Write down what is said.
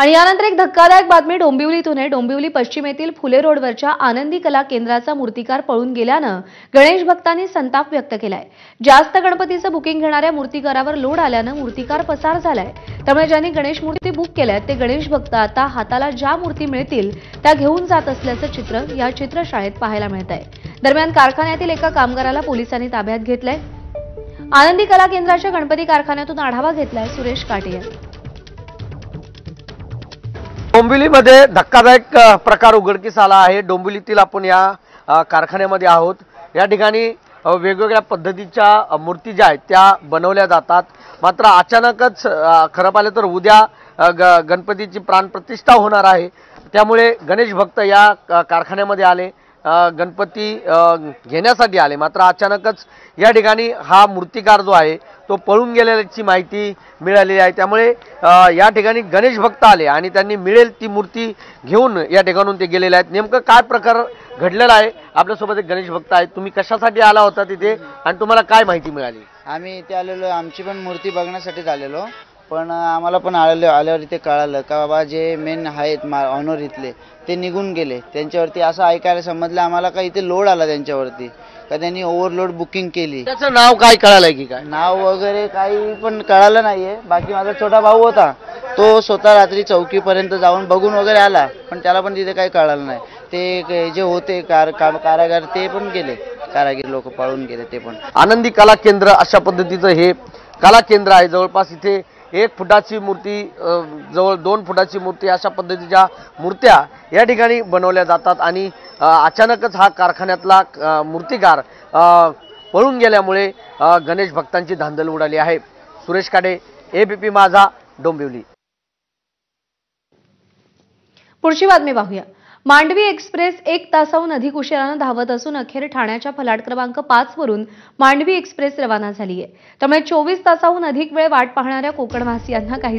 आणि यानंतर एक धक्कादायक बातमी डोंबिवलीतून आहे। डोंबिवली पश्चिमेतील फुले रोडवरच्या आनंदी कला केंद्राचा मूर्तिकार पळून गेल्यानं गणेश भक्तांनी संताप व्यक्त केलाय। जास्त गणपतीचं बुकिंग घेणाऱ्या मूर्तिकारावर लोड आल्यानं मूर्तिकार पसार झालाय। त्यामुळे ज्यांनी गणेश मूर्ती बुक केल्यात ते गणेश भक्त आता हाताला ज्या मूर्ती मिळतील त्या घेऊन जात असल्याचं चित्र या चित्रशाळेत पाहायला मिळतंय। दरम्यान कारखान्यातील एका कामगाराला पोलिसांनी ताब्यात घेतलंय। आनंदी कला केंद्राच्या गणपती कारखान्यातून आढावा घेतलाय सुरेश काटे यांनी। डोंबिवलीमध्ये धक्कादायक प्रकार उघडकीस आला आहे। डोंबिवलीतील आपण या कारखान्यामध्ये आहोत। या ठिकाणी वेगवेगळ्या पद्धतीच्या मूर्ती ज्या आहेत त्या बनवल्या जातात। मात्र अचानकच खरं पाहिलं तर उद्या गणपतीची प्राणप्रतिष्ठा होणार आहे। त्यामुळे गणेश भक्त या कारखान्यामध्ये आले, गणपती घेण्यासाठी आले। मात्र अचानकच या ठिकाणी हा मूर्तिकार जो आहे तो पळून गेल्याची माहिती मिळाली आहे। त्यामुळे या ठिकाणी गणेश भक्त आले आणि त्यांनी मिळेल ती मूर्ती घेऊन या ठिकाणून ते गेलेले आहेत। नेमकं काय प्रकार घडलेला आहे? आपल्यासोबत एक गणेश भक्त आहेत। तुम्ही कशासाठी आला होता तिथे आणि तुम्हाला काय माहिती मिळाली? आम्ही इथे आलेलो, आमची पण मूर्ती बघण्यासाठीच आलेलो, पण आम्हाला पण आल्यावर इथे कळालं का बाबा जे मेन आहेत ऑनर इथले ते निघून गेले। त्यांच्यावरती असं ऐकायला समजलं आम्हाला का इथे लोड आला त्यांच्यावरती, का त्यांनी ओव्हरलोड बुकिंग केली। त्याचं नाव काय कळालंय की काय? नाव वगैरे काही पण कळालं नाहीये। बाकी माझा छोटा भाऊ होता, तो स्वतः रात्री चौकीपर्यंत जाऊन बघून वगैरे आला, पण त्याला पण तिथे काही कळालं नाही। ते जे होते कारागार ते पण गेले, कारागीर लोक पळून गेले ते पण। आनंदी कला केंद्र अशा पद्धतीचं हे कला केंद्र आहे। जवळपास इथे 1 फुटाची मूर्ती, जवळ 2 फुटाची मूर्ती अशा पद्धतीच्या मूर्त्या या ठिकाणी बनवल्या जातात आणि अचानकच हा कारखान्यातला मूर्तिकार पळून गेल्यामुळे गणेश भक्तांची धांदल उडाली आहे। सुरेश काटे, एबीपी माझा, डोंबिवली। पुढची बातमी पाहूया। मांडवी एक्सप्रेस 1 तासाहून अधिक उशिराने धावत असून अखेर ठाण्याच्या फलाट क्रमांक 5 वरून मांडवी एक्सप्रेस रवाना झाली आहे। त्यामुळे 24 तासाहून अधिक वेळ वाट पाहणाऱ्या कोकणवासियांना काही